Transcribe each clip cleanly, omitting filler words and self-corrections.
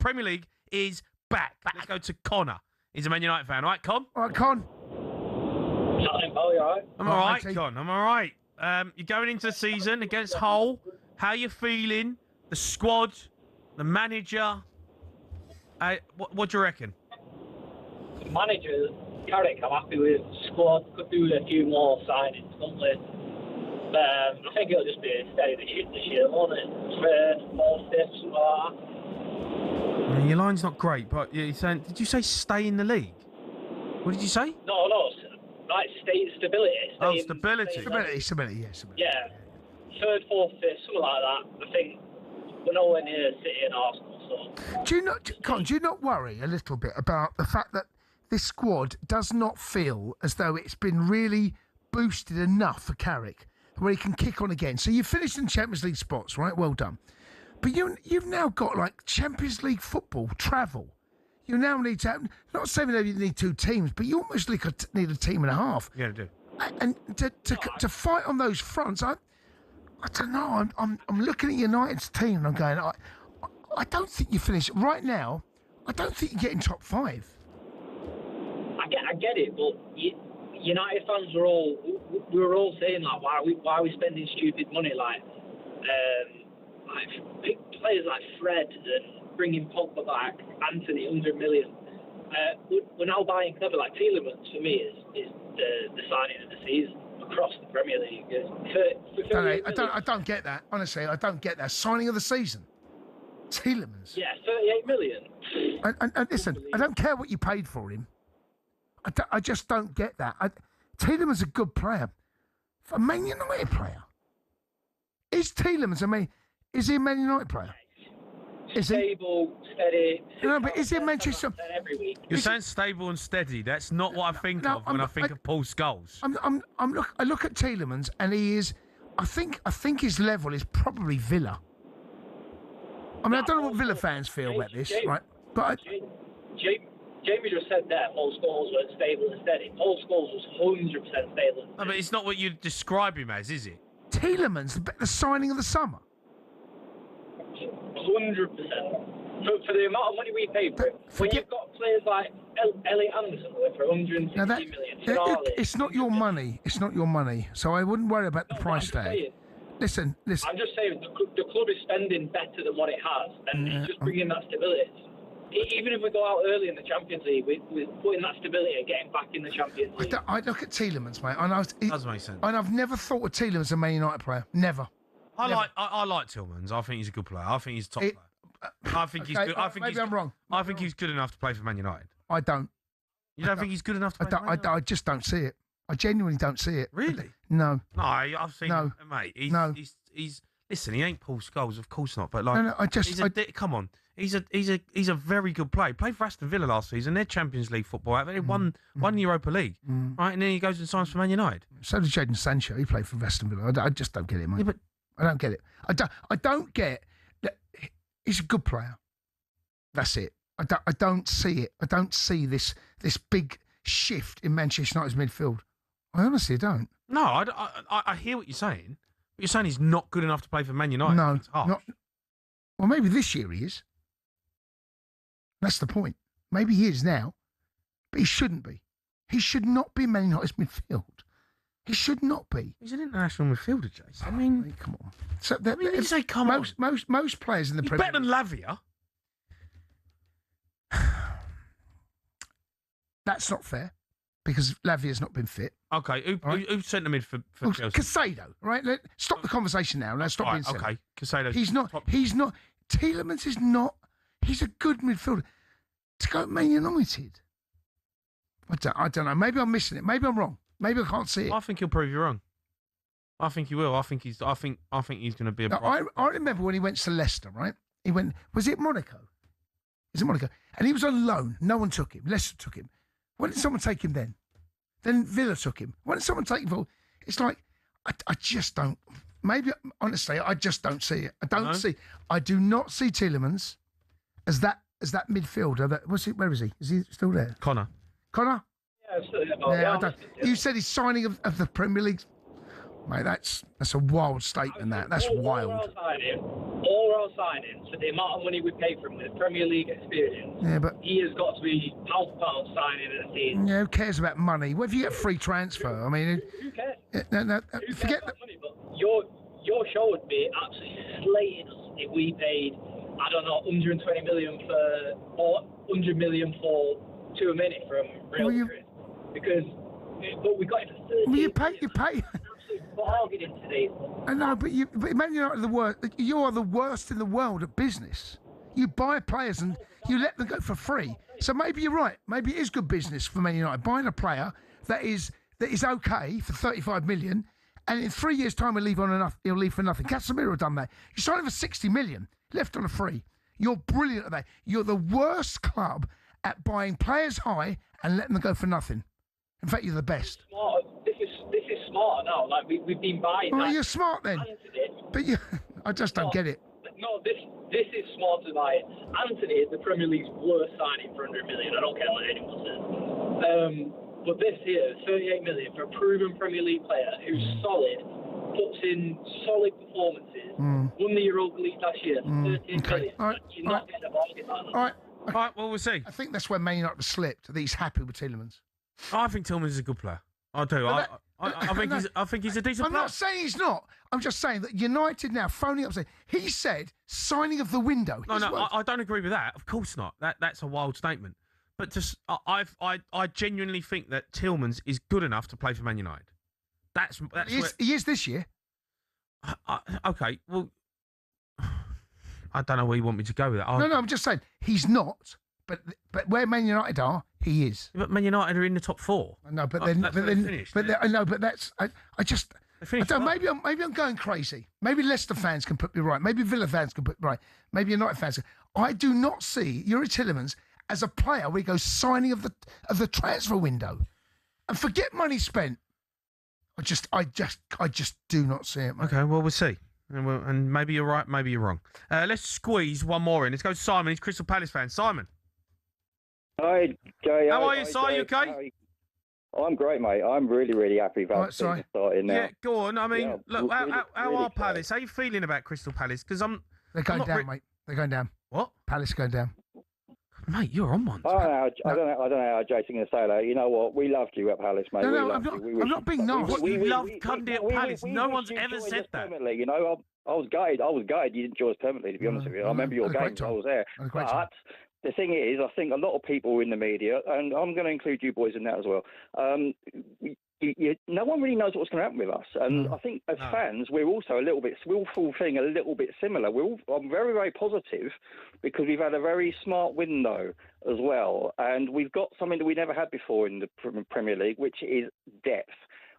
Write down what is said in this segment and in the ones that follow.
Premier League is back. Let's go to Connor. He's a Man United fan. All right, Con? All right, Con. I'm all right, Con. I'm all right. You're going into the season against Hull. How you feeling? The squad, the manager. What do you reckon? The manager, Carrick, I'm happy with. Squad could do a few more signings, couldn't they? I think it'll just be steady this year, won't it? Third, fourth, fifth, something like that. Your line's not great, but you're saying, did you say stay in the league? What did you say? No, like stability. Stability. Yeah. Third, fourth, fifth, something like that. I think we're nowhere near City and Arsenal. So. Do you not worry a little bit about the fact that this squad does not feel as though it's been really boosted enough for Carrick, where he can kick on again? So you finished in Champions League spots, right? Well done. But you've now got like Champions League football travel. You now need to have, not saying that you need two teams, but you almost need a team and a half. Yeah, I do. And to fight on those fronts, I don't know. I'm looking at United's team and I'm going, I don't think you finish right now. I don't think you get in top five. I get it, but United fans were all saying like, why are we spending stupid money like big players like Fred and bringing Pogba back, Anthony, 100 million. We're now buying clever like Tielemans. For me, is the signing of the season across the Premier League. I don't get that. Honestly, I don't get that. Signing of the season. Tielemans. Yeah, 38 million. And listen, I don't care what you paid for him. I just don't get that. Tielemans is a good player. A Man United player. Is Tielemans, is he a Man United player? Is stable, steady. No, but is he a Manchester? Every week. You're saying stable and steady. That's not what I think of when I think of Paul Scholes. I look at Tielemans and he is. I think his level is probably Villa. I don't know what Villa fans feel about this, right? But Jamie just said that Paul Scholes was stable and steady. Paul Scholes was 100% stable. No, but it's not what you describe him as, is it? Tielemans, the signing of the summer. 100%. For the amount of money we paid for him, when you've got players like Elliot Anderson for 150 million, it's not your money. It's not your money. So I wouldn't worry about the price tag. Listen. I'm just saying the club is spending better than what it has, and it's just bringing that stability. Even if we go out early in the Champions League, we're putting that stability and getting back in the Champions League. I look at Tielemans, mate, and does make sense. And I've never thought of Tielemans as a Man United player. Never. I like Tielemans. I think he's a good player. I think he's a top player. I think he's good. Maybe I'm wrong. I think he's good enough to play for Man United. I don't. You don't think he's good enough to play for Man United? I just don't see it. I genuinely don't see it. Really? No. No, I've seen him, mate. He's listen. He ain't Paul Scholes, of course not. But like, come on. He's a very good player. He played for Aston Villa last season. They're Champions League football. They won Europa League, right? And then he goes and signs for Man United. So did Jadon Sancho. He played for Aston Villa. I just don't get it, mate. Yeah, but I don't get it. I don't get that. He's a good player. That's it. I don't see it. I don't see this big shift in Manchester United's midfield. I honestly don't. No, I hear what you're saying. But you're saying he's not good enough to play for Man United. No, not. Well, maybe this year he is. That's the point. Maybe he is now, but he shouldn't be. He should not be Man United's midfield. He should not be. He's an international midfielder, Jason. I mean, come on. So you say come on. Most players in the Premier League. Better than Lavia. That's not fair because Lavia's not been fit. Okay, who sent him in for Chelsea? Casado, right? Stop the conversation now. Let's stop being silly. Okay, Casado. He's not. Tielemans is not. He's a good midfielder. To go Man United, I don't know. Maybe I'm missing it. Maybe I'm wrong. Maybe I can't see it. I think he'll prove you wrong. I think he will. I think he's going to be a. I remember when he went to Leicester, right? He went. Was it Monaco? Is it Monaco? And he was on loan. No one took him. Leicester took him. When did someone take him then? Then Villa took him. When did someone take him for? It's like I just don't. Maybe honestly, I just don't see it. I do not see Tielemans as that midfielder. Where is he? Is he still there? Connor. Yeah, Yeah, you said he's signing of the Premier League. Mate, that's a wild statement, that. That's wild. All our signings, for the amount of money we pay for him with Premier League experience, he has got to be pound for pound signing in a season. Yeah, who cares about money? What if you get a free transfer? I mean, who cares? Who forget cares about money, but your show would be absolutely slating us if we paid, I don't know, 120 million or 100 million for Tielemans from Real Madrid. But we got it for 30. Well, you pay. Bargaining today. I know, but Man United are the worst. You are the worst in the world at business. You buy players and you let them go for free. So maybe you're right. Maybe it is good business for Man United buying a player that is okay for 35 million, and in 3 years' time he'll leave for nothing. Casemiro done that. You signed him for 60 million, left on a free. You're brilliant at that. You're the worst club at buying players high and letting them go for nothing. In fact, you're the best. This is smarter now. Like we've been buying. Well, you're smart then. But I just don't get it. No, this is smarter by it. Anthony is the Premier League's worst signing for 100 million. I don't care what anyone says. But this here, 38 million for a proven Premier League player who's solid, puts in solid performances, won the Europa League last year. 13 million. All right. You're not getting a bargain like that. All right. All right, well, we'll see. I think that's where Man United slipped. That he's happy with Tielemans. I think Tielemans is a good player. I do. I think he's a decent player. I'm not saying he's not. I'm just saying that United now phoning up saying he said signing of the window. No, I don't agree with that. Of course not. That's a wild statement. But just I genuinely think that Tielemans is good enough to play for Man United. He is this year. Okay, well, I don't know where you want me to go with that. No, I'm just saying he's not. But where Man United are, he is. But Man United are in the top four. No, but that's I just. I don't. Maybe I'm going crazy. Maybe Leicester fans can put me right. Maybe Villa fans can put me right. Maybe United fans. I do not see Youri Tielemans as a player where he goes signing of the transfer window, and forget money spent. I just do not see it, mate. Okay, well, we'll see. And maybe you're right, maybe you're wrong. Let's squeeze one more in. Let's go to Simon. He's Crystal Palace fan. Simon. Hi, Jay. How are you, Si? You okay? I'm great, mate. I'm really, really happy about starting now. Yeah, go on. I mean, look, how are Palace? How are you feeling about Crystal Palace? Because they're going down, mate. They're going down. What? Palace going down. Mate, you're on one. I don't know how Jason's going to say that. You know what? We loved you at Palace, mate. No, I'm not being nice. You love Cundy at Palace. No one's ever said that. You know, I was gutted. You didn't join us permanently, to be honest with you. I remember your games. I was there. But the thing is, I think a lot of people in the media, and I'm going to include you boys in that as well, no one really knows what's going to happen with us. And I think as fans, we're also we'll all feeling a little bit similar. I'm very, very positive because we've had a very smart window as well. And we've got something that we never had before in the Premier League, which is depth.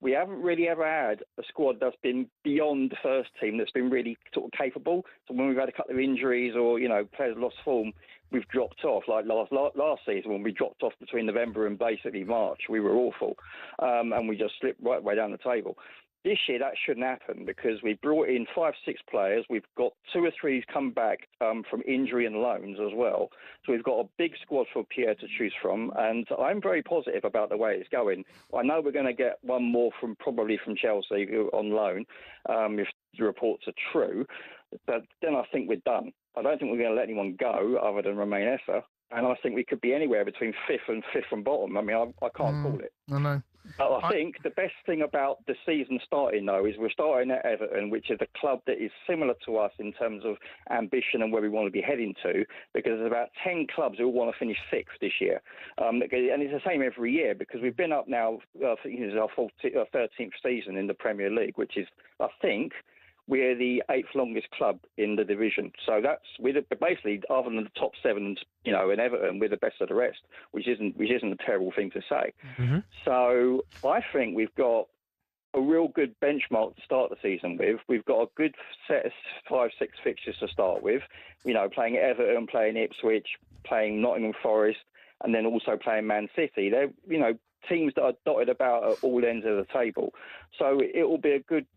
We haven't really ever had a squad that's been beyond the first team, that's been really sort of capable. So when we've had a couple of injuries or, players lost form, we've dropped off. Like last season when we dropped off between November and basically March, we were awful. And we just slipped right way down the table. This year, that shouldn't happen because we brought in 5-6 players. We've got 2 or 3 come back from injury and loans as well. So we've got a big squad for Pierre to choose from. And I'm very positive about the way it's going. I know we're going to get one more probably from Chelsea on loan if the reports are true. But then I think we're done. I don't think we're going to let anyone go other than Romain Essa. And I think we could be anywhere between fifth and bottom. I mean, I can't call it. I know. But I think the best thing about the season starting, though, is we're starting at Everton, which is a club that is similar to us in terms of ambition and where we want to be heading to, because there's about 10 clubs who want to finish 6th this year. And it's the same every year because we've been up now, I think it's our 13th season in the Premier League, which is, I think, we're the 8th longest club in the division. So we're basically, other than the top 7, and Everton, we're the best of the rest, which isn't a terrible thing to say. Mm-hmm. So I think we've got a real good benchmark to start the season with. We've got a good set of 5-6 fixtures to start with. Playing Everton, playing Ipswich, playing Nottingham Forest, and then also playing Man City. They're teams that are dotted about at all ends of the table. So it will be a good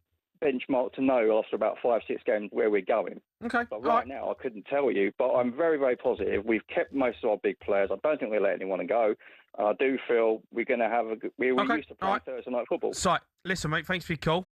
benchmark to know after about 5-6 games where we're going. Okay. But right now, I couldn't tell you. But I'm very, very positive. We've kept most of our big players. I don't think we'll let anyone go. I do feel we're going to have a good... We're used to playing Thursday night football. So, listen, mate, thanks for your call.